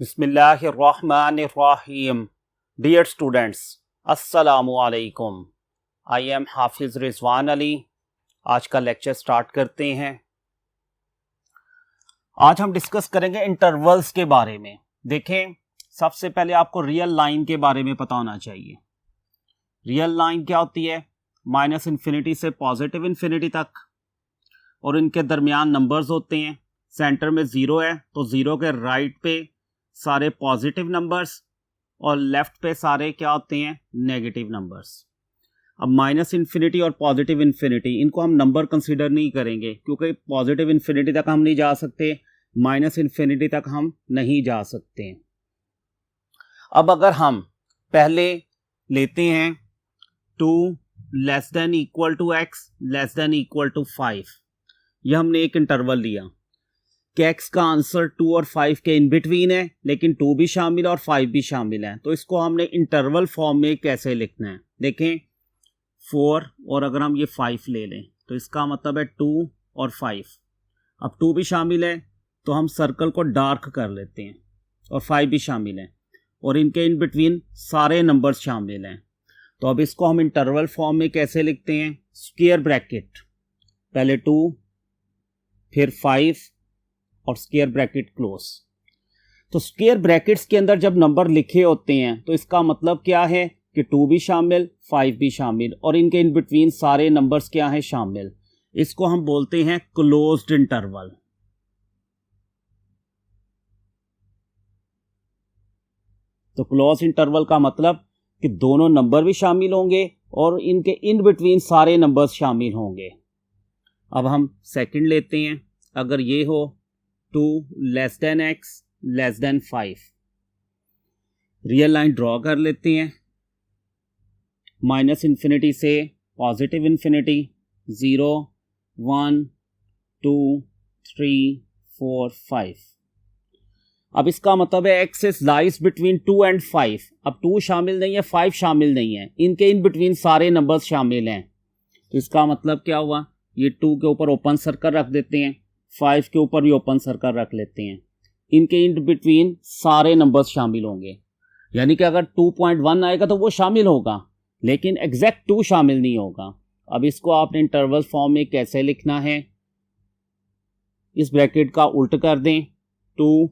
बिस्मिल्लाहिर्रहमानिर्रहीम। Dear students, अस्सलामु अलैकुम। आई एम हाफिज़ रिजवान अली। आज का लेक्चर स्टार्ट करते हैं। आज हम डिस्कस करेंगे इंटरवल्स के बारे में। देखें, सबसे पहले आपको रियल लाइन के बारे में पता होना चाहिए। रियल लाइन क्या होती है? माइनस इन्फिनिटी से पॉजिटिव इन्फिनिटी तक, और इनके दरमियान नंबर्स होते हैं। सेंटर में ज़ीरो है तो ज़ीरो के राइट पे सारे पॉजिटिव नंबर्स और लेफ्ट पे सारे क्या होते हैं? Negative numbers. अब माइनस इन्फिनिटी और पॉजिटिव इन्फिनिटी, इनको हम नंबर कंसीडर नहीं करेंगे क्योंकि पॉजिटिव इन्फिनिटी तक हम नहीं जा सकते, माइनस इन्फिनिटी तक हम नहीं जा सकते। अब अगर हम पहले लेते हैं 2 less than equal to x less than equal to 5, यह हमने एक इंटरवल लिया कि x का आंसर 2 और 5 के इन बिटवीन है, लेकिन 2 भी शामिल है और 5 भी शामिल है। तो इसको हमने इंटरवल फॉर्म में कैसे लिखना है? देखें, 4 और अगर हम ये 5 ले लें तो इसका मतलब है 2 और 5। अब 2 भी शामिल है तो हम सर्कल को डार्क कर लेते हैं, और 5 भी शामिल है और इनके इन बिटवीन सारे नंबर्स शामिल हैं। तो अब इसको हम इंटरवल फॉर्म में कैसे लिखते हैं? स्क्वायर ब्रैकेट, पहले 2 फिर 5 और स्क्वायर ब्रैकेट क्लोज। तो स्क्वायर ब्रैकेट्स के अंदर जब नंबर लिखे होते हैं तो इसका मतलब क्या है कि 2 भी शामिल, 5 भी शामिल, और इनके इन बिटवीन सारे नंबर्स क्या हैं? शामिल। इसको हम बोलते हैं क्लोज्ड इंटरवल। तो क्लोज इंटरवल का मतलब कि दोनों नंबर भी शामिल होंगे और इनके इन बिटवीन सारे नंबर्स शामिल होंगे। अब हम सेकंड लेते हैं। अगर ये हो 2 less than x less than 5, real line draw कर लेते हैं। माइनस इन्फिनिटी से पॉजिटिव इन्फिनिटी, 0 1 2 3 4 5। अब इसका मतलब है एक्सेस लाइज बिटवीन 2 एंड 5। अब 2 शामिल नहीं है, 5 शामिल नहीं है, इनके इन बिटवीन सारे नंबर्स शामिल हैं। तो इसका मतलब क्या हुआ? ये 2 के ऊपर ओपन सर्कल रख देते हैं, 5 के ऊपर भी ओपन सर्कल रख लेते हैं, इनके इन बिटवीन सारे नंबर्स शामिल होंगे। यानी कि अगर 2.1 आएगा तो वो शामिल होगा, लेकिन एग्जैक्ट 2 शामिल नहीं होगा। अब इसको आपने इंटरवल फॉर्म में कैसे लिखना है? इस ब्रैकेट का उल्ट कर दें, 2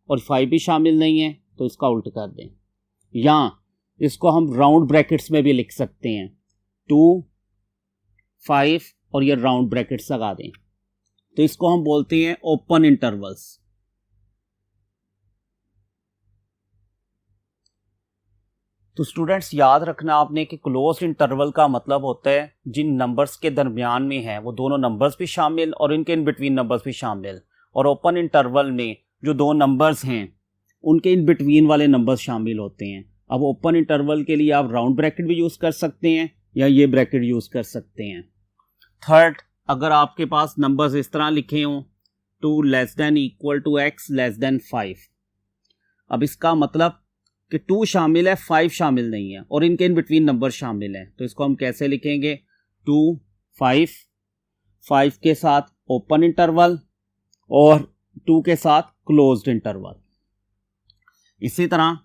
और 5 भी शामिल नहीं है तो इसका उल्ट कर दें, या इसको हम राउंड ब्रैकेट्स में भी लिख सकते हैं, 2 5 और ये राउंड ब्रैकेट्स लगा दें। तो इसको हम बोलते हैं ओपन इंटरवल्स। तो स्टूडेंट्स, याद रखना आपने कि क्लोज्ड इंटरवल का मतलब होता है जिन नंबर्स के दरमियान में है वो दोनों नंबर्स भी शामिल और इनके इन बिटवीन नंबर्स भी शामिल, और ओपन इंटरवल में जो दो नंबर्स हैं उनके इन बिटवीन वाले नंबर्स शामिल होते हैं। अब ओपन इंटरवल के लिए आप राउंड ब्रैकेट भी यूज कर सकते हैं या ये ब्रैकेट यूज कर सकते हैं। थर्ड, अगर आपके पास नंबर्स इस तरह लिखे हों, 2 less than equal to x less than 5, अब इसका मतलब कि 2 शामिल है, 5 शामिल नहीं है, और इनके इन बिटवीन नंबर शामिल हैं। तो इसको हम कैसे लिखेंगे? 2 5 5 के साथ ओपन इंटरवल और 2 के साथ क्लोज्ड इंटरवल। इसी तरह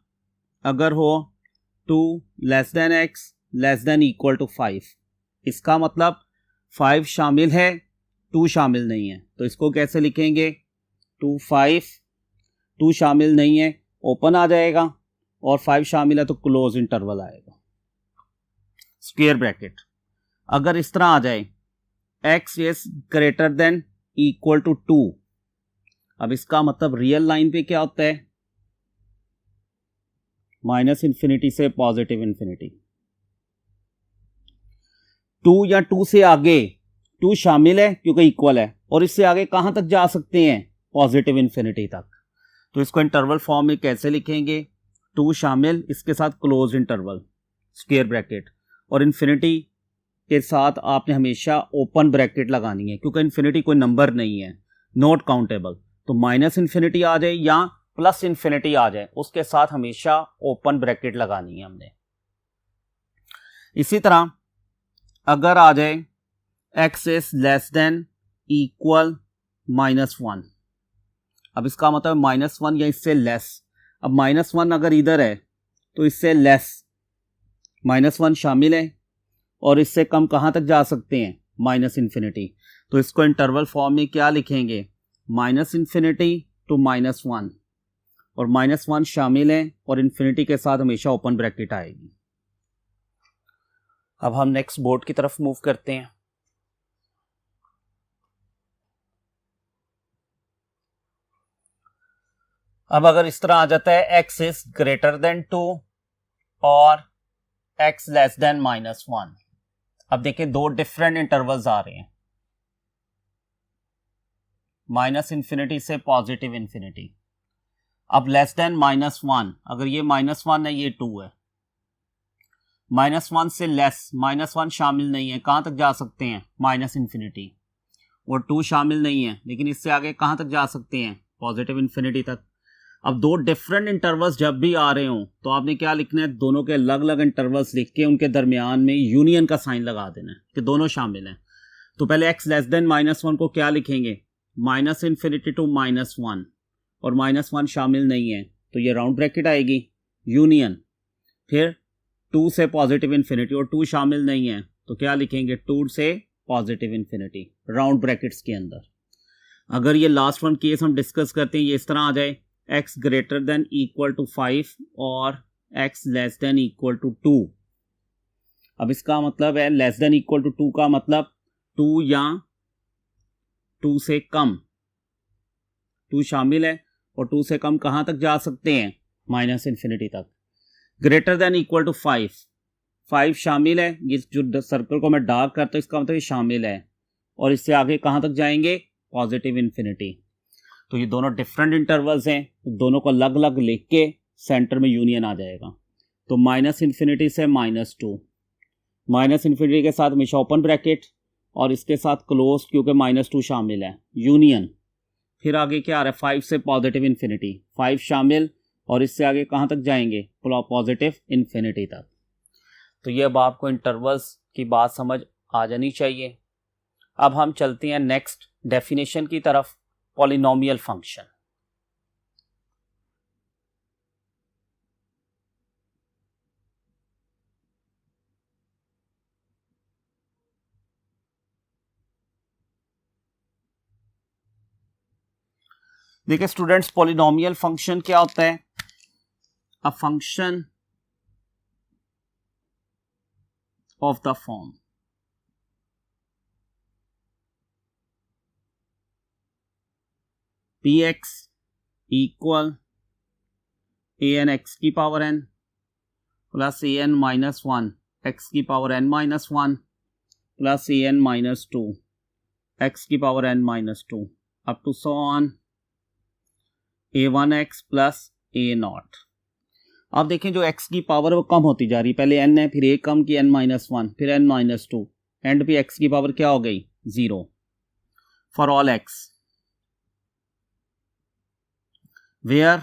अगर हो 2 less than x less than equal to 5, इसका मतलब 5 शामिल है, 2 शामिल नहीं है। तो इसको कैसे लिखेंगे? 2 5, 2 शामिल नहीं है ओपन आ जाएगा, और 5 शामिल है तो क्लोज इंटरवल आएगा। स्क्वायर ब्रैकेट अगर इस तरह आ जाए, x is greater than equal to 2, अब इसका मतलब रियल लाइन पे क्या होता है? माइनस इन्फिनिटी से पॉजिटिव इन्फिनिटी। 2 या 2 से आगे 2 शामिल है क्योंकि इक्वल है, और इससे आगे कहां तक जा सकते हैं? पॉजिटिव इन्फिनिटी तक। तो इसको इंटरवल फॉर्म में कैसे लिखेंगे? 2 शामिल, इसके साथ क्लोज इंटरवल स्क्वायर ब्रैकेट, और इन्फिनिटी के साथ आपने हमेशा ओपन ब्रैकेट लगानी है क्योंकि इन्फिनिटी कोई नंबर नहीं है, नॉट काउंटेबल। तो माइनस इन्फिनिटी आ जाए या प्लस इन्फिनिटी आ जाए, उसके साथ हमेशा ओपन ब्रैकेट लगानी है हमने। इसी तरह अगर आ जाए x is less than equal -1, अब इसका मतलब -1 या इससे लेस। अब -1 अगर इधर है तो इससे लेस -1 शामिल है, और इससे कम कहाँ तक जा सकते हैं, -∞। तो इसको इंटरवल फॉर्म में क्या लिखेंगे, -∞ to -1, और -1 शामिल है और इन्फिनिटी के साथ हमेशा ओपन ब्रैकेट आएगी। अब हम नेक्स्ट बोर्ड की तरफ मूव करते हैं। अब अगर इस तरह आ जाता है x इज ग्रेटर देन 2 और x लेस देन -1, अब देखिए दो डिफरेंट इंटरवल्स आ रहे हैं, -∞ से +∞। अब लेस देन -1, अगर ये -1 है, ये 2 है, -1 से लेस, -1 शामिल नहीं है, कहां तक जा सकते हैं, -∞, और 2 शामिल नहीं है, लेकिन इससे आगे कहां तक जा सकते हैं, +∞ तक। अब दो डिफरेंट इंटरवल्स जब भी आ रहे हों तो आपने क्या लिखना है, दोनों के अलग अलग इंटरवल्स लिख के उनके दरमियान में यूनियन का साइन लगा देना है कि दोनों शामिल हैं। तो पहले x लेस देन -1 को क्या लिखेंगे, -∞ to -1, और -1 शामिल नहीं है तो ये राउंड ब्रैकेट आएगी, यूनियन। फिर 2 से +∞, और 2 शामिल नहीं है तो क्या लिखेंगे, 2 से +∞, राउंड ब्रैकेट्स के अंदर। अगर ये लास्ट वन केस हम डिस्कस करते हैं, ये इस तरह आ जाए, x greater than equal to 5 और x less than equal to 2। अब इसका मतलब है लेस देन इक्वल टू 2 का मतलब 2 या 2 से कम, 2 शामिल है और 2 से कम कहां तक जा सकते हैं, -∞ तक। ग्रेटर देन इक्वल टू 5 शामिल है, ये जो सर्कल को मैं डार्क करता हूं इसका मतलब ये शामिल है, और इससे आगे कहां तक जाएंगे, +∞। तो ये दोनों डिफरेंट इंटरवल्स हैं, तो दोनों को अलग अलग लिख के सेंटर में यूनियन आ जाएगा। तो -∞ से -2, -∞ के साथ हमेशा ओपन ब्रैकेट और इसके साथ क्लोज क्योंकि -2 शामिल है, यूनियन। फिर आगे क्या आ रहा है, 5 से +∞, 5 शामिल और इससे आगे कहाँ तक जाएंगे, +∞ तक। तो ये अब आपको इंटरवल्स की बात समझ आ जानी चाहिए। अब हम चलते हैं नेक्स्ट डेफिनेशन की तरफ, पॉलिनोमियल फंक्शन। देखिए स्टूडेंट्स, पॉलिनोमियल फंक्शन क्या होता है, a function of the form px equal an x की power n plus an minus 1 x की power n minus 1 plus an minus 2 x की power n minus 2 up to so on a1x plus a0। अब देखें जो x की power वो कम होती जा रही, पहले n है, फिर a कम की n माइनस 1, फिर n माइनस 2, एंड पे x की पावर क्या हो गई, 0 for all x, where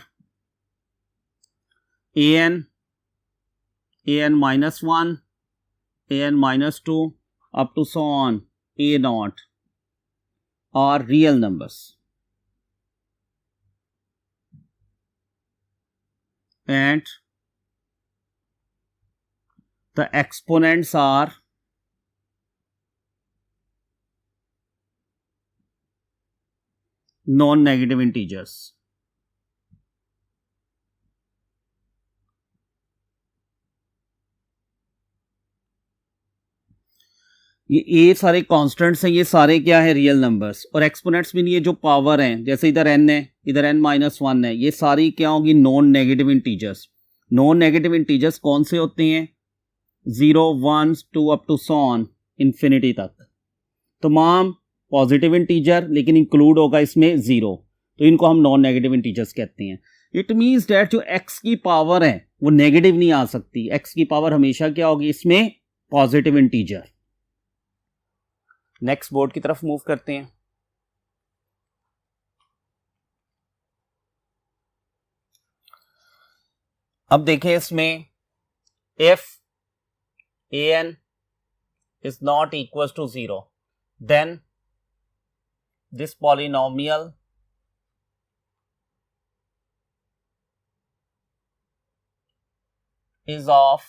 an minus 1, an minus 2 up to so on a0 are real numbers and the exponents are non-negative integers। ये सारे कांस्टेंट्स हैं, ये सारे क्या है, रियल नंबर्स, और एक्सपोनेंट्स भी नहीं है, जो पावर हैं, जैसे इधर n है, इधर n माइनस 1 है, ये सारी क्या होगी, non negative integers. Non negative integers कौन से होते हैं, 0 1 2 up to so on infinity तक। तमाम पॉजिटिव इंटीजर, लेकिन इंक्लूड होगा इसमें 0, तो इनको हम नॉन नेगेटिव इंटीजर्स कहते हैं। इट मीन्स डैट जो x की पावर है वो नेगेटिव नहीं आ सकती, x की पावर हमेशा क्या होगी, इसमें पॉजिटिव इंटीजर। नेक्स्ट बोर्ड की तरफ मूव करते हैं। अब देखें इसमें, if an is not equals to 0 then this polynomial is of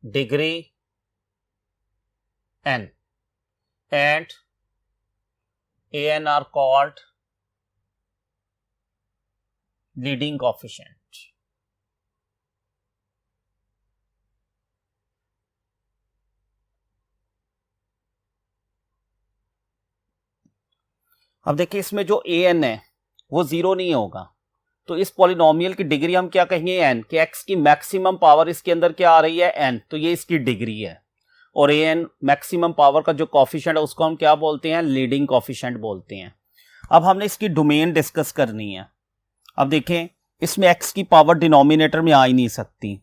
degree n and an are called leading coefficient. अब देखिए इसमें जो an है वो जीरो नहीं होगा, तो इस पॉलिनोमियल की डिग्री हम क्या कहेंगे n, कि x की मैक्सिमम पावर इसके अंदर क्या आ रही है n, तो ये इसकी डिग्री है। और an मैक्सिमम पावर का जो कॉफिशिएंट है उसको हम क्या बोलते हैं, लीडिंग कॉफिशिएंट बोलते हैं। अब हमने इसकी डोमेन डिस्कस करनी है। अब देखें इसमें x की पावर डिनोमिनेटर में आ ही नहीं सकती।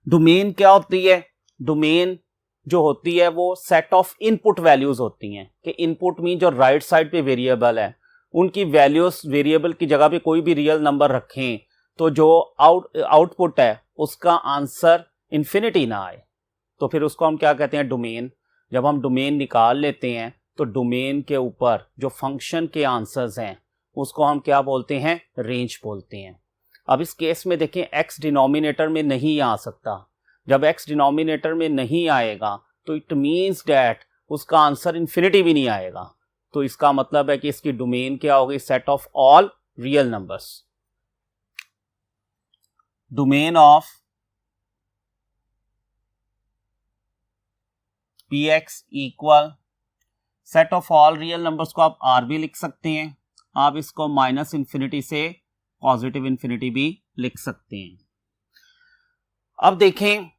डोमेन क्या होती है, डोमेन जो होती है वो सेट ऑफ इनपुट वैल्यूज होती हैं, कि इनपुट मीन जो राइट साइड पे वेरिएबल है उनकी वैल्यूज वेरिएबल की जगह पे कोई भी रियल नंबर रखें तो जो आउटपुट है उसका आंसर इन्फिनिटी ना आए, तो फिर उसको हम क्या कहते हैं, डोमेन। जब हम डोमेन निकाल लेते हैं तो डोमेन के ऊपर जो फंक्शन के आंसर्स हैं उसको हम क्या बोलते हैं, रेंज बोलते हैं। अब इस केस में देखें x डिनोमिनेटर में नहीं आ सकता। जब x डिनोमिनेटर में नहीं आएगा तो इट मीन्स डैट उसका आंसर इन्फिनिटी भी नहीं आएगा, तो इसका मतलब है कि इसकी डोमेन क्या होगी, set of all real numbers. Domain of px equal set of all real numbers को आप r भी लिख सकते हैं, आप इसको माइनस इन्फिनिटी से पॉजिटिव इन्फिनिटी भी लिख सकते हैं। अब देखें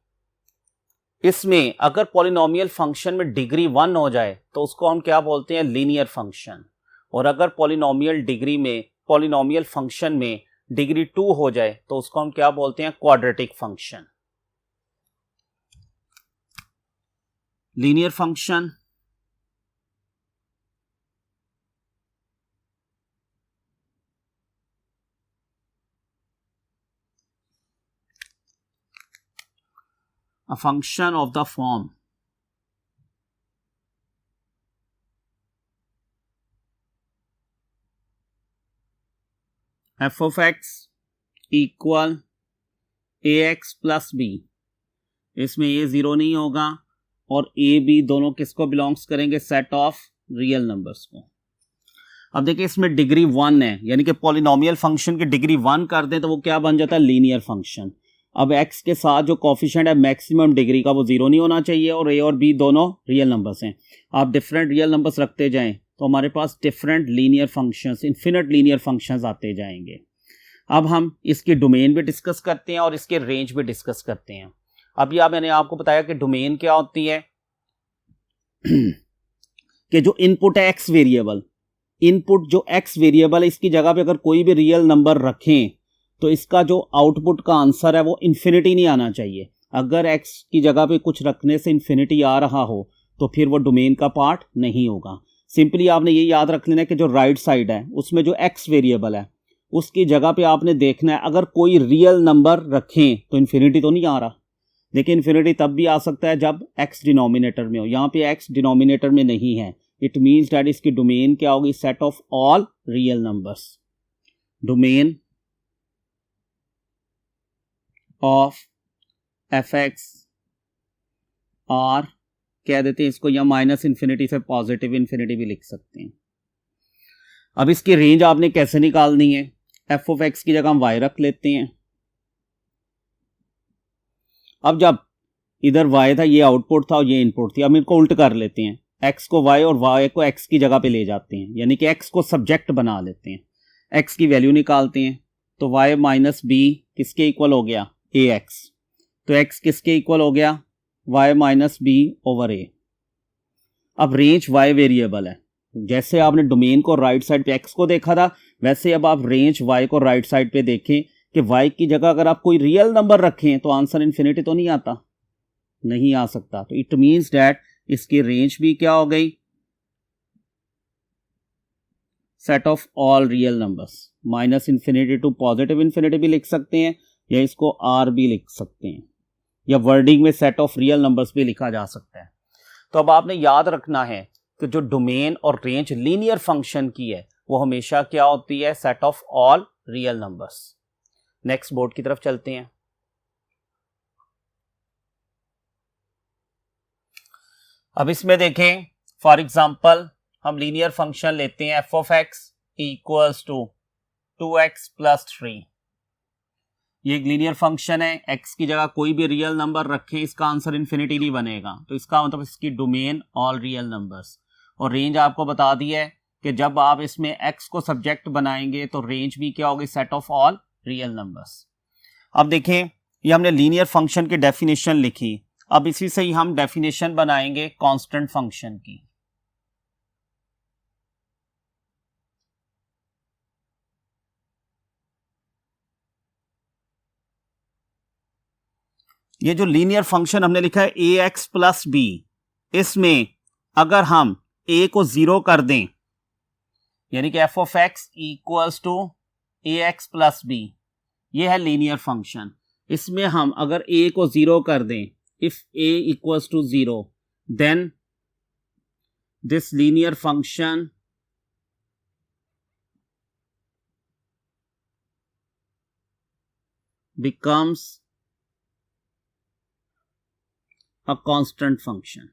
इसमें अगर पॉलिनोमियल फंक्शन में डिग्री 1 हो जाए तो उसको हम क्या बोलते हैं, लीनियर फंक्शन। और अगर पॉलिनोमियल फंक्शन में डिग्री 2 हो जाए तो उसको हम क्या बोलते हैं, quadratic function. Linear function a function of the form f of x equal ax plus b। इसमें a जीरो नहीं होगा और a b दोनों किसको बिलोंग्स करेंगे, सेट ऑफ रियल नंबर्स को। अब देखिए इसमें डिग्री 1 है, यानी कि पॉलिनोमियल फंक्शन की डिग्री 1 कर दें तो वो क्या बन जाता है, लीनियर फंक्शन। अब x के साथ जो कॉफिशिएंट है मैक्सिमम डिग्री का वो जीरो नहीं होना चाहिए और a और b दोनों रियल नंबर्स हैं। आप डिफरेंट रियल नंबर्स रखते जाएं तो हमारे पास different linear functions, infinite linear functions आते जाएंगे। अब हम इसकी डोमेन भी डिस्कस करते हैं और इसके रेंज भी डिस्कस करते हैं। अभी मैंने आपको बताया कि डोमेन क्या होती है कि जो इनपुट है x वेरिएबल, इनपुट जो x वेरिएबल है इसकी जगह पे अगर कोई भी रियल नंबर रखें तो इसका जो आउटपुट का आंसर है वो इन्फिनिटी नहीं आना चाहिए। अगर x की जगह पे कुछ रखने से इन्फिनिटी आ रहा हो तो फिर वो डोमेन का पार्ट नहीं होगा। सिंपली आपने ये याद रख लेना कि जो राइट साइड है उसमें जो x वेरिएबल है उसकी जगह पे आपने देखना है अगर कोई रियल नंबर रखें तो इन्फिनिटी तो नहीं आ रहा। देखिए इन्फिनिटी तब भी आ सकता है जब x डिनोमिनेटर में हो, यहाँ पे x डिनोमिनेटर में नहीं है। इट मीन्स दैट इसकी डोमेन क्या होगी, set of all real numbers. Domain of fx r कह देते हैं इसको, या माइनस इन्फिनिटी से पॉजिटिव इन्फिनिटी भी लिख सकते हैं। अब इसकी रेंज आपने कैसे निकालनी है, f ऑफ x की जगह हम y रख लेते हैं। अब जब इधर y था, ये आउटपुट था और ये इनपुट थी, अब इनको उल्ट कर लेते हैं, x को y और y को x की जगह पे ले जाते हैं, यानी कि x को सब्जेक्ट बना लेते हैं, x की वैल्यू निकालते हैं। तो y माइनस b किसके इक्वल हो गया, ax। तो x किसके इक्वल हो गया, y minus b over a। अब रेंज y वेरिएबल है, जैसे आपने डोमेन को राइट साइड पे x को देखा था वैसे अब आप रेंज y को राइट साइड पे देखें कि y की जगह अगर आप कोई रियल नंबर रखें तो आंसर इन्फिनिटी तो नहीं आता, नहीं आ सकता। तो इट मीन्स डैट इसकी रेंज भी क्या हो गई, set of all real numbers. Minus infinity to positive infinity भी लिख सकते हैं या इसको r भी लिख सकते हैं, या वर्डिंग में सेट ऑफ रियल नंबर्स भी लिखा जा सकता है। तो अब आपने याद रखना है कि जो डोमेन और रेंज लीनियर फंक्शन की है वो हमेशा क्या होती है, set of all real numbers. Next board की तरफ चलते हैं। अब इसमें देखें, फॉर एग्जांपल हम लीनियर फंक्शन लेते हैं F of X equals to 2x plus 3। ये एक लीनियर फंक्शन है, x की जगह कोई भी रियल नंबर रखें, इसका आंसर इन्फिनिटी नहीं बनेगा, तो इसका मतलब इसकी डोमेन ऑल रियल नंबर्स, और रेंज आपको बता दी है कि जब आप इसमें x को सब्जेक्ट बनाएंगे तो रेंज भी क्या होगी, set of all real numbers. अब देखें, ये हमने लीनियर फंक्शन की डेफिनेशन लिखी, अब इसी से ही हम डेफिनेशन बनाएंगे कांस्टेंट फंक्शन की। ये जो लीनियर फंक्शन हमने लिखा है ए एक्स प्लस बी, इसमें अगर हम a को 0 कर दें, यानी कि F of X equals to A X plus B, ये है लीनियर फंक्शन। इसमें हम अगर a को 0 कर दें, if a equals to 0, then this linear function becomes a constant function.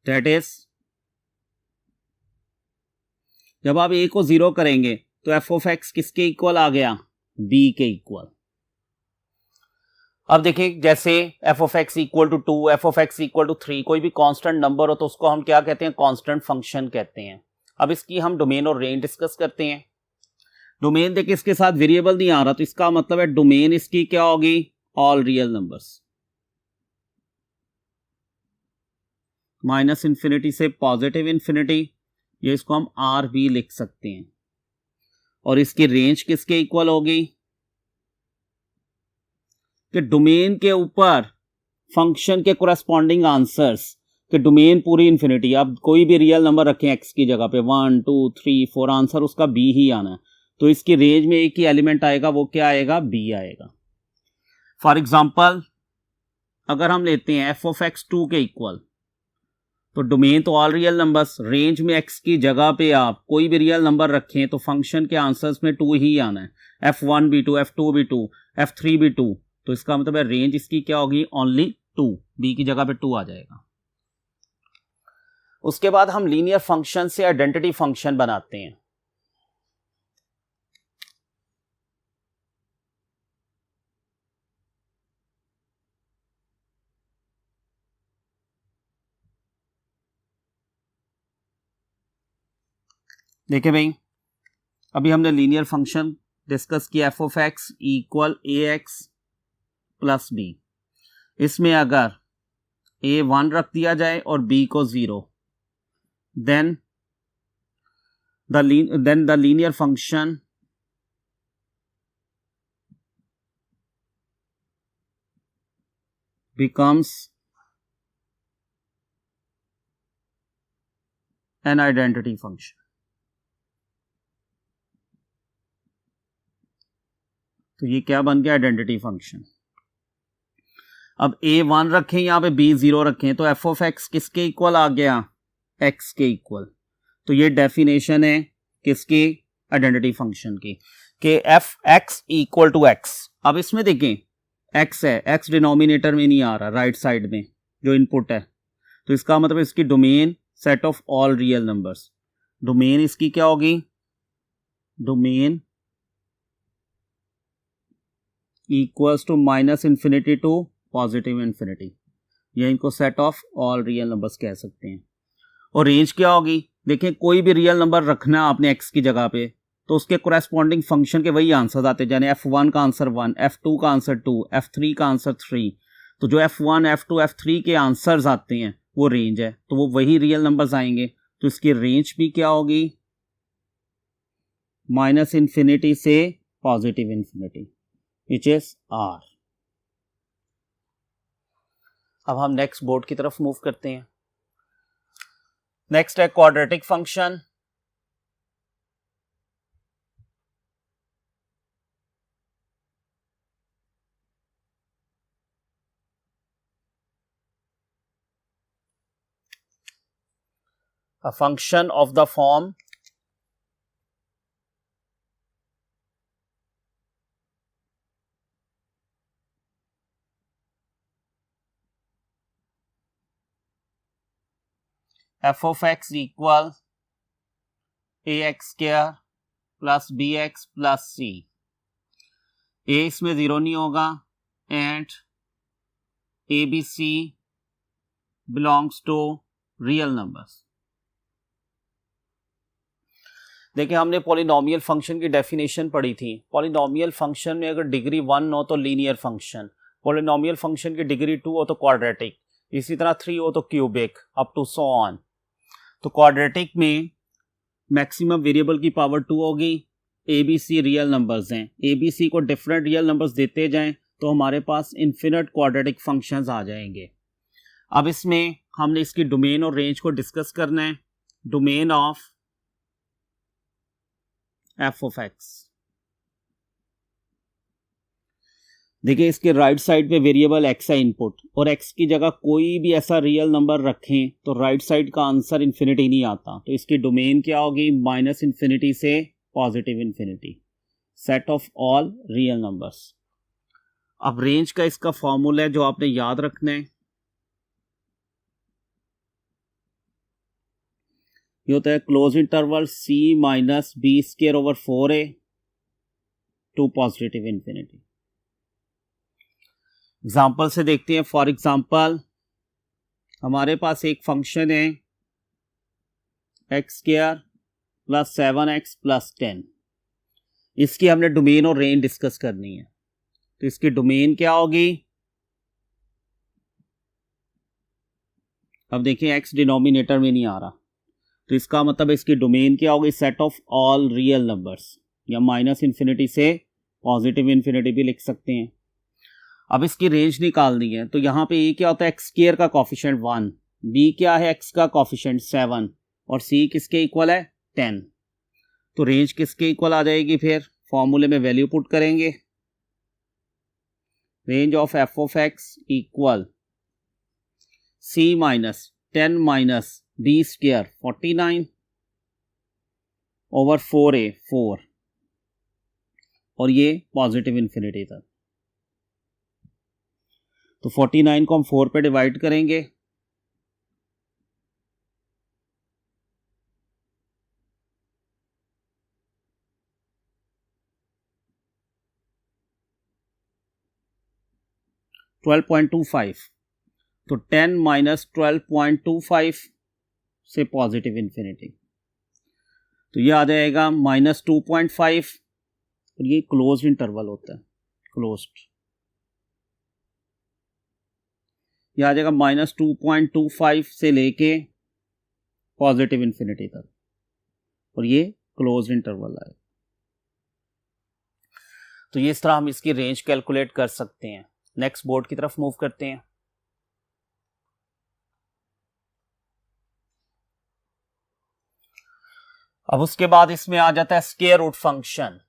That is, जब आप a को 0 करेंगे तो f ऑफ x किसके इक्वल आ गया, b के इक्वल। अब देखिए, जैसे f of x equal to 2, f of x equal to 3, कोई भी कांस्टेंट नंबर हो तो उसको हम क्या कहते हैं, कांस्टेंट फंक्शन कहते हैं। अब इसकी हम डोमेन और रेंज डिस्कस करते हैं। डोमेन देखिए, इसके साथ वेरिएबल नहीं आ रहा, तो इसका मतलब है डोमेन इसकी क्या होगी, all real numbers, minus infinity से पॉजिटिव इन्फिनिटी, ये इसको हम आर बी लिख सकते हैं। और इसकी रेंज किसके इक्वल होगी, कि डोमेन के ऊपर फंक्शन के कोरेस्पॉन्डिंग आंसर्स, कि डोमेन पूरी इन्फिनिटी, आप कोई भी रियल नंबर रखें x की जगह पे, 1 2 3 4, आंसर उसका b ही आना है, तो इसकी रेंज में एक ही एलिमेंट आएगा, वो क्या आएगा, b आएगा। फॉर एग्जाम्पल, अगर हम लेते हैं एफ ऑफ एक्स 2 के इक्वल, तो डोमेन तो ऑल रियल नंबर्स, रेंज में x की जगह पे आप कोई भी रियल नंबर रखें तो फंक्शन के आंसर्स में 2 ही आना है, f1 भी 2, f2 भी 2, f3 भी 2, तो इसका मतलब है रेंज इसकी क्या होगी, ओनली 2, b की जगह पे 2 आ जाएगा। उसके बाद हम लीनियर फंक्शन से आइडेंटिटी फंक्शन बनाते हैं। देखिए भाई, अभी हमने लीनियर फंक्शन डिस्कस किया, F of X equal A X plus B. इसमें अगर a 1 रख दिया जाए और b को 0, then the linear function becomes an identity function। तो ये क्या बन गया, आइडेंटिटी फंक्शन। अब a 1 रखें, यहां पे b 0 रखें, तो f ऑफ x किसके इक्वल आ गया, x के इक्वल। तो ये डेफिनेशन है किसकी, आइडेंटिटी फंक्शन की, कि F X equal to X. अब इसमें देखें, x है, x डिनोमिनेटर में नहीं आ रहा, राइट साइड में जो इनपुट है, तो इसका मतलब इसकी domain set of all real numbers, domain इसकी क्या होगी, domain equals to minus infinity to positive infinity, ये इनको set of all real numbers कह सकते हैं। और रेंज क्या होगी, देखें कोई भी रियल नंबर रखना आपने x की जगह पे, तो उसके कोरेस्पॉन्डिंग फंक्शन के वही आंसर आते हैं, यानी f1 का आंसर 1, f2 का आंसर 2, f3 का आंसर 3, तो जो f1 f2 f3 के आंसर्स आते हैं वो रेंज है, तो वो वही रियल नंबर्स आएंगे, तो इसकी रेंज भी क्या होगी, माइनस इन्फिनिटी से positive infinity, which is r। अब हम नेक्स्ट बोर्ड की तरफ मूव करते हैं। नेक्स्ट है quadratic function. A function of the form F of X equal A X square plus B X plus C, A इसमें zero नहीं होगा and A B C belongs to real numbers. देखिए हमने polynomial function की definition पढ़ी थी। Polynomial function में अगर डिग्री 1 हो तो लीनियर फंक्शन, पॉलिनोमियल फंक्शन की डिग्री 2 हो तो क्वाड्रेटिक, इसी तरह 3 हो तो cubic, up to so on. तो क्वाड्रेटिक में मैक्सिमम वेरिएबल की पावर 2 होगी, A B C real numbers हैं, ए बी सी को डिफरेंट रियल नंबर्स देते जाएं तो हमारे पास इन्फिनिट क्वाड्रेटिक फंक्शंस आ जाएंगे। अब इसमें हमने इसकी डोमेन और रेंज को डिस्कस करना है। Domain of F of x, देखिए इसके राइट साइड पे वेरिएबल एक्स है इनपुट, और एक्स की जगह कोई भी ऐसा रियल नंबर रखें तो राइट साइड का आंसर इन्फिनिटी नहीं आता। तो इसकी डोमेन क्या होगी, माइनस इन्फिनिटी से positive infinity, set of all real numbers. अब रेंज का इसका फॉर्मूला है जो आपने याद रखना है, ये होता है close interval c minus B square over 4a to positive infinity. Example से देखते हैं। फॉर एग्जाम्पल हमारे पास एक फंक्शन है x square plus 7x plus 10, इसकी हमने डोमेन और रेंज डिस्कस करनी है। तो इसकी डोमेन क्या होगी, अब देखिए x डिनोमिनेटर में नहीं आ रहा, तो इसका मतलब इसकी डोमेन क्या होगी, set of all real numbers, या माइनस इन्फिनिटी से पॉजिटिव इन्फिनिटी भी लिख सकते हैं। अब इसकी रेंज निकालनी है, तो यहाँ पे ए क्या होता है, एक्स स्क्वायर का कॉफिशिएंट 1, बी क्या है, एक्स का कॉफिशिएंट 7, और सी किसके इक्वल है 10। तो रेंज किसके इक्वल आ जाएगी, फिर फॉर्मूले में वैल्यू पुट करेंगे, range of F of X equal C minus 10 minus B square 49 over 4a 4, और ये पॉजिटिव इन्फिनिटी तक। तो 49 को हम 4 पे डिवाइड करेंगे, $12.25, तो 10 माइनस 12.25 से पॉजिटिव इन्फिनिटी, तो ये आ जाएगा माइनस 2.5, और ये क्लोज इंटरवल होता है, क्लोज्ड, ये आ जाएगा माइनस 2.25 से लेके पॉजिटिव इन्फिनिटी तक, और ये क्लोज इंटरवल है। तो ये इस तरह हम इसकी रेंज कैलकुलेट कर सकते हैं। नेक्स्ट बोर्ड की तरफ मूव करते हैं। अब उसके बाद इसमें आ जाता है स्क्वायर रूट फंक्शन।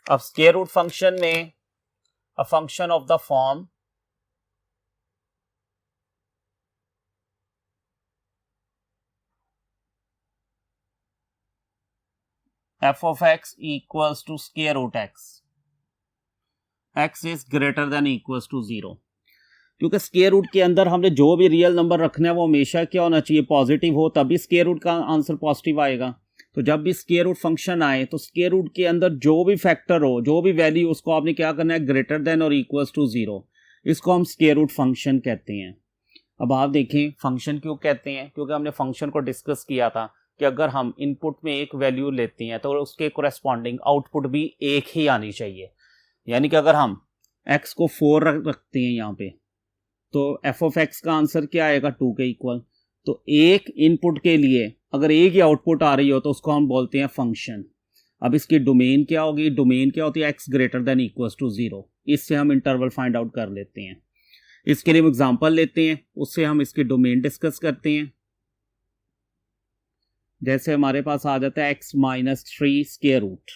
अब स्क्वायर रूट फंक्शन में अ function of the form f of x equals to square root x is greater than equals to 0। क्योंकि स्क्वायर रूट के अंदर हमने जो भी रियल नंबर रखना है वो हमेशा क्या होना चाहिए, पॉजिटिव हो, तभी स्क्वायर रूट का आंसर पॉजिटिव आएगा। तो जब भी स्क्वायर रूट फंक्शन आए तो स्क्वायर रूट के अंदर जो भी फैक्टर हो, जो भी वैल्यू, उसको आपने क्या करना है, ग्रेटर देन और इक्वल्स टू 0। इसको हम स्क्वायर रूट फंक्शन कहते हैं। अब आप देखें फंक्शन क्यों कहते हैं, क्योंकि हमने फंक्शन को डिस्कस किया था कि अगर हम इनपुट में एक वैल्यू लेते हैं तो उसके कोरेस्पॉन्डिंग आउटपुट भी एक ही आनी चाहिए। यानी कि अगर हम x को 4 रखते हैं यहाँ पे, तो f ऑफ x का आंसर क्या आएगा, 2 के इक्वल। तो एक इनपुट के लिए अगर एक ही आउटपुट आ रही हो तो उसको हम बोलते हैं फंक्शन। अब इसकी डोमेन क्या होगी, डोमेन क्या होती है, x greater than equals to 0। इससे हम इंटरवल फाइंड आउट कर लेते हैं। इसके लिए हम एग्जांपल लेते हैं, उससे हम इसकी डोमेन डिस्कस करते हैं। जैसे हमारे पास आ जाता है x माइनस 3 स्क्वायर रूट,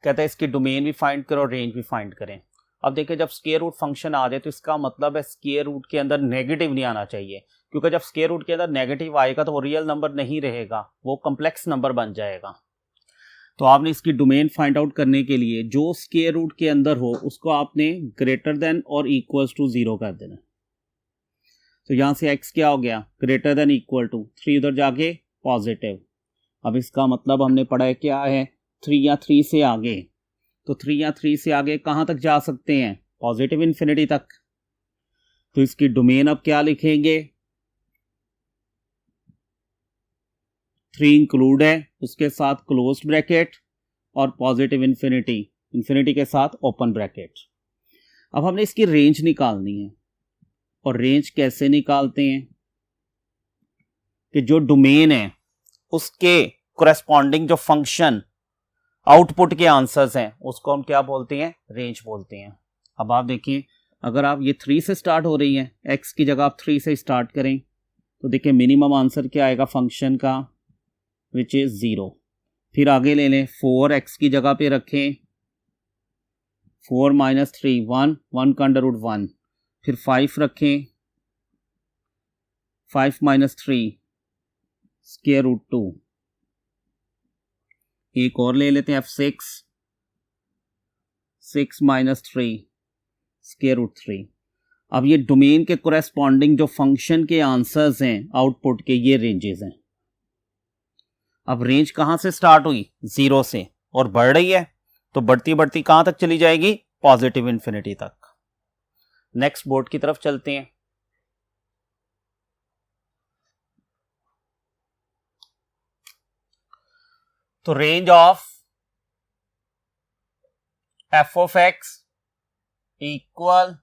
कहता है इसकी डोमेन भी फाइंड करो, रेंज भी फाइंड करें। अब देखिए जब स्क्वायर रूट फंक्शन आ जाए तो इसका मतलब है स्क्वायर रूट के अंदर नेगेटिव नहीं आना चाहिए, क्योंकि जब स्क्वायर रूट के अंदर नेगेटिव आएगा तो वो रियल नंबर नहीं रहेगा, वो कॉम्प्लेक्स नंबर बन जाएगा। तो आपने इसकी डोमेन फाइंड आउट करने के लिए जो स्क्वायर रूट के अंदर हो उसको आपने ग्रेटर देन और इक्वल्स टू 0 कर देना। तो यहां से x क्या हो गया, ग्रेटर देन इक्वल टू 3, उधर जाके पॉजिटिव। अब इसका मतलब हमने पढ़ा है क्या है, 3 या 3 से आगे। तो 3 या 3 से आगे कहां तक जा सकते हैं, पॉजिटिव इन्फिनिटी तक। तो इसकी डोमेन अब क्या लिखेंगे, 3 इंक्लूड है, उसके साथ क्लोज्ड ब्रैकेट और पॉजिटिव इन्फिनिटी, इन्फिनिटी के साथ ओपन ब्रैकेट। अब हमने इसकी रेंज निकालनी है। और रेंज कैसे निकालते हैं कि जो डोमेन है उसके कोरेस्पॉन्डिंग जो फंक्शन आउटपुट के आंसर्स हैं उसको हम क्या बोलते हैं, रेंज बोलते हैं। अब आप देखिए, अगर आप ये 3 से स्टार्ट हो रही है, x की जगह आप 3 से स्टार्ट करें तो देखिए मिनिमम आंसर क्या आएगा फंक्शन का, विच इज 0। फिर आगे ले लें, 4x की जगह पे रखें, 4 - 3 1, 1 का अंडर रूट 1। फिर 5 रखें, 5 - 3 स्क्वायर रूट 2। एक और ले लेते हैं f6, 6 - 3 स्क्वायर रूट 3। अब ये डोमेन के कोरेस्पॉन्डिंग जो फंक्शन के आंसर्स हैं आउटपुट के, ये रेंजेस हैं। अब रेंज कहां से स्टार्ट हुई, 0 से, और बढ़ रही है, तो बढ़ती बढ़ती कहां तक चली जाएगी, पॉजिटिव इन्फिनिटी तक। नेक्स्ट बोर्ड की तरफ चलते हैं। तो range of f of x equal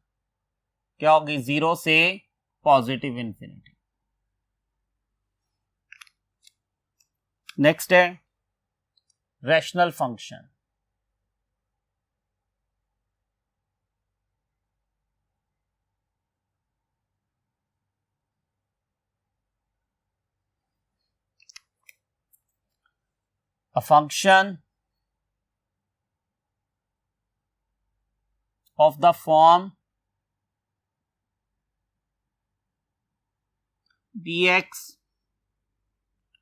क्या होगी, 0 से पॉजिटिव इन्फिनिटी। नेक्स्ट है rational function. A function of the form dx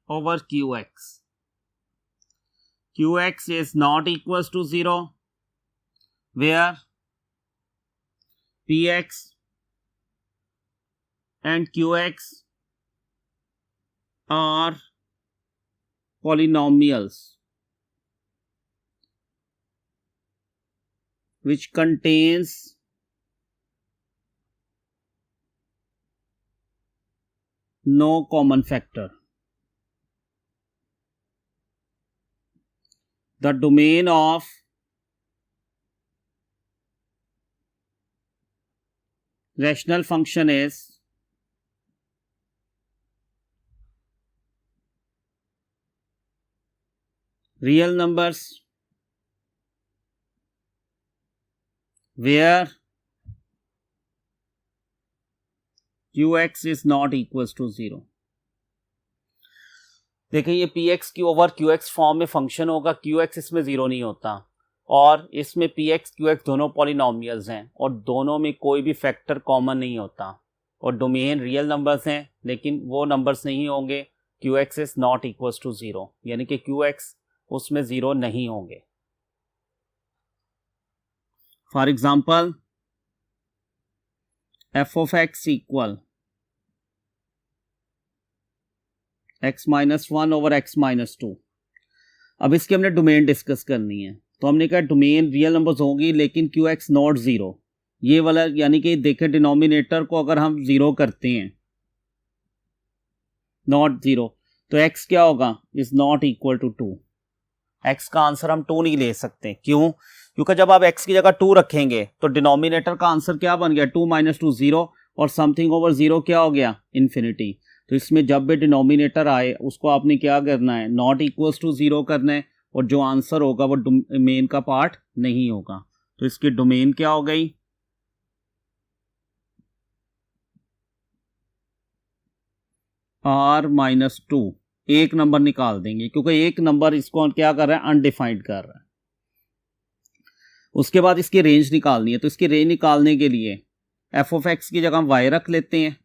over qx. Qx is not equals to 0, where px and qx are polynomials which contains no common factor. The domain of rational function is real numbers where qx is not equals to 0। देखिए ये px की over qx form में function होगा, qx इसमें 0 नहीं होता, और इसमें px qx दोनों पॉलिनोमियल्स हैं और दोनों में कोई भी फैक्टर कॉमन नहीं होता, और डोमेन रियल नंबर्स हैं लेकिन वो नंबर्स नहीं होंगे qx is not equals to 0, यानी कि qx उसमें 0 नहीं होंगे। For example f of x equal x - 1 over x - 2। अब इसकी हमने डोमेन डिस्कस करनी है, तो हमने कहा डोमेन रियल नंबर्स होंगी लेकिन qx नॉट 0, ये वाला, यानी कि देखें डिनोमिनेटर को अगर हम 0 करते हैं, नॉट 0, तो x क्या होगा, is not equal to 2। x का आंसर हम 2 नहीं ले सकते, क्यों, क्योंकि जब आप x की जगह 2 रखेंगे तो डिनोमिनेटर का आंसर क्या बन गया, 2 - 2 0, और समथिंग ओवर 0 क्या हो गया, इन्फिनिटी। तो इसमें जब भी डिनोमिनेटर आए उसको आपने क्या करना है, नॉट इक्वल्स टू 0 करना है, और जो आंसर होगा वो डोमेन का पार्ट नहीं होगा। तो इसकी डोमेन क्या हो गई, r-2, एक नंबर निकाल देंगे क्योंकि एक नंबर इसको क्या कर रहा है, अनडिफाइंड कर रहा है। उसके बाद इसकी रेंज निकालनी है, तो इसकी रेंज निकालने के लिए f ऑफ x की जगह हम y रख लेते हैं।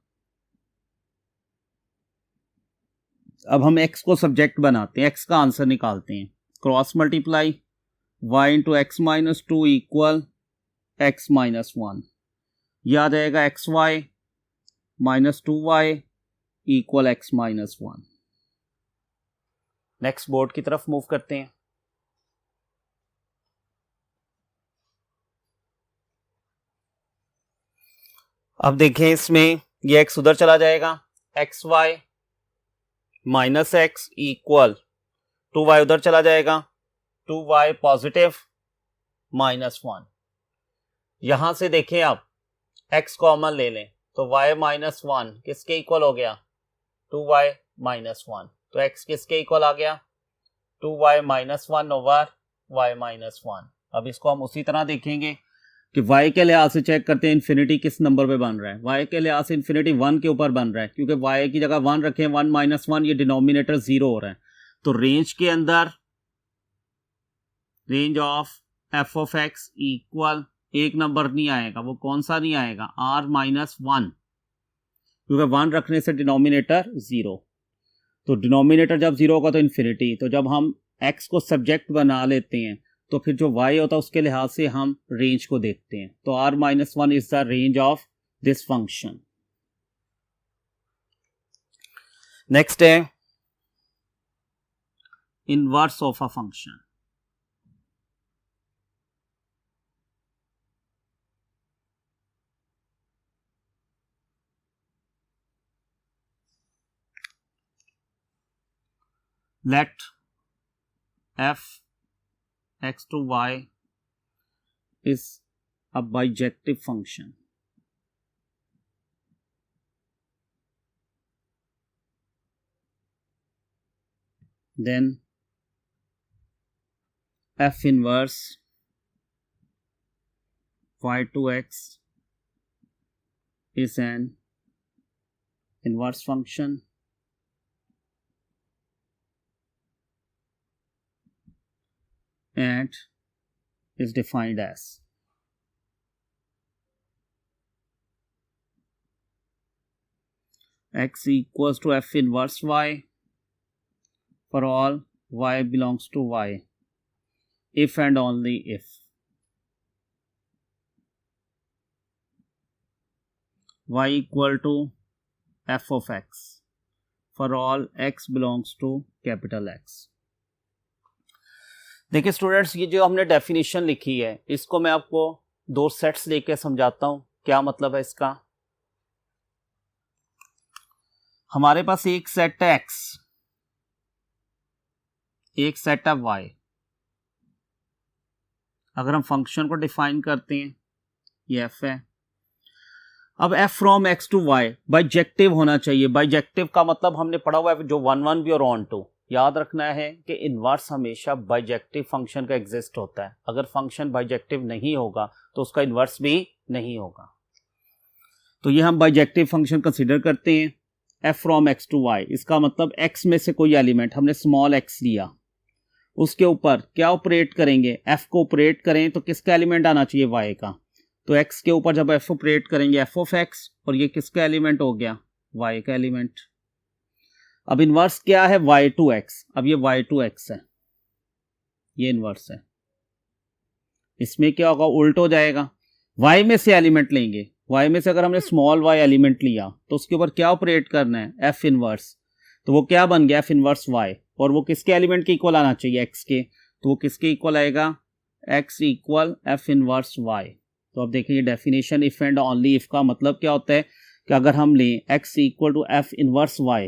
अब हम x को सब्जेक्ट बनाते हैं, x का आंसर निकालते हैं। Cross multiply y into X minus two equal X minus one, यह आ जाएगा X Y minus two Y equal X minus one. Next board की तरफ मूव करते हैं। अब देखें इसमें ये x उधर चला जाएगा, X Y minus X equal to Y उधर चला जाएगा, two Y positive minus one. यहां से देखें आप x कॉमन ले लें तो y माइनस वन किसके इक्वल हो गया, टू वाई माइनस वन। तो x किसके इक्वल आ गया, two Y minus one over y minus one. अब इसको हम उसी तरह देखेंगे कि y के लिहाज से चेक करते हैं इन्फिनिटी किस नंबर पे बन रहा है। y के लिहाज से इन्फिनिटी 1 के ऊपर बन रहा है, क्योंकि y की जगह 1 रखें, 1 माइनस 1, ये डिनोमिनेटर 0 हो रहा है। तो रेंज के अंदर range of F of X equal एक नंबर नहीं आएगा। वो कौन सा नहीं आएगा, r माइनस 1, क्योंकि 1 रखने से डिनोमिनेटर 0। तो डिनोमिनेटर जब 0 होगा तो इन्फिनिटी। तो जब हम x को सब्जेक्ट बना लेते हैं तो फिर जो y होता है उसके लिहाज से हम रेंज को देखते हैं। तो r minus 1 is the range of this function. Next है inverse of a function. Let f x to y is a bijective function. Then f inverse y to x is an inverse function and is defined as x equals to f inverse y for all y belongs to y if and only if y equal to f of x for all x belongs to capital X। देखिए students, ये जो हमने definition लिखी है इसको मैं आपको दो सेट्स लेके समझाता हूं। क्या मतलब है इसका। हमारे पास एक सेट है x, एक सेट है y। अगर हम फंक्शन को डिफाइन करते हैं, ये f है। अब f from x to y bijective होना चाहिए। बाइजेक्टिव का मतलब हमने पढ़ा हुआ है जो 1 1 भी और ऑन टू। याद रखना है कि इनवर्स हमेशा बाइजेक्टिव फंक्शन का एग्जिस्ट होता है। अगर फंक्शन बाइजेक्टिव नहीं होगा तो उसका इनवर्स भी नहीं होगा। तो ये हम बाइजेक्टिव फंक्शन कंसीडर करते हैं f from x to y। इसका मतलब x में से कोई एलिमेंट हमने स्मॉल x लिया, उसके ऊपर क्या ऑपरेट करेंगे, f को ऑपरेट करें तो किसका एलिमेंट आना चाहिए, y का। तो x के ऊपर जब f ऑपरेट करेंगे f ऑफ x, और ये किसका एलिमेंट हो गया, y का एलिमेंट। अब इनवर्स क्या है, y टू x। अब ये y टू x है, ये इनवर्स है। इसमें क्या होगा, उल्ट हो जाएगा। y में से एलिमेंट लेंगे, y में से अगर हमने स्मॉल y एलिमेंट लिया तो उसके ऊपर क्या ऑपरेट करना है, f इनवर्स। तो वो क्या बन गया, f इनवर्स y, और वो किसके एलिमेंट के इक्वल आना चाहिए, x के। तो वो किसके इक्वल आएगा, x equal f inverse y। तो अब देखिए definition if and only if का मतलब क्या होता है कि अगर हम लें x equal to f inverse y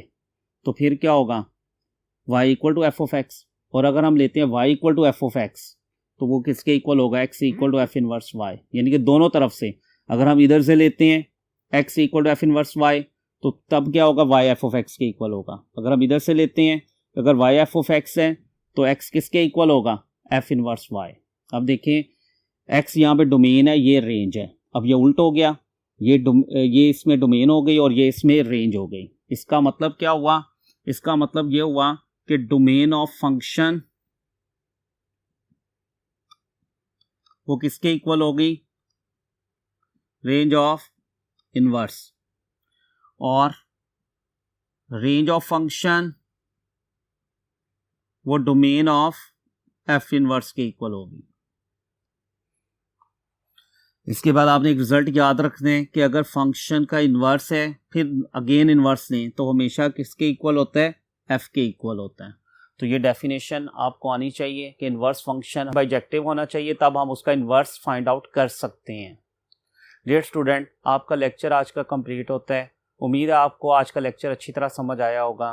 तो फिर क्या होगा, y equal to f of x। और अगर हम लेते हैं y equal to f of x तो वो किसके इक्वल होगा, x equal to f inverse y। यानी कि दोनों तरफ से अगर हम इधर से लेते हैं x equal to f inverse y तो तब क्या होगा, y f ऑफ x के इक्वल होगा। अगर हम इधर से लेते हैं अगर y f ऑफ x है तो x किसके इक्वल होगा, f इनवर्स y। अब देखिए x यहाँ पे डोमेन है, ये रेंज है। अब ये उल्ट हो गया, ये इसमें डोमेन हो गई और ये इसमें रेंज हो गई। इसका मतलब क्या हुआ, इसका मतलब ये हुआ कि डोमेन ऑफ फंक्शन वो किसके इक्वल होगी, रेंज ऑफ इनवर्स, और रेंज ऑफ फंक्शन वो डोमेन ऑफ एफ इनवर्स के इक्वल होगी। इसके बाद आपने एक रिजल्ट याद रखना है कि अगर फंक्शन का इन्वर्स है फिर अगेन इन्वर्स लें तो हमेशा किसके इक्वल होता है, एफ के इक्वल होता है। तो ये डेफिनेशन आपको आनी चाहिए कि इन्वर्स फंक्शन बाइजेक्टिव होना चाहिए, तब हम उसका इन्वर्स फाइंड आउट कर सकते हैं। डियर स्टूडेंट, आपका लेक्चर आज का कंप्लीट होता है। उम्मीद है आपको आज का लेक्चर अच्छी तरह समझ आया होगा।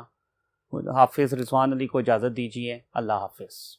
हाफिज़ रिजवान अली को इजाज़त दीजिए। अल्लाह हाफिज़।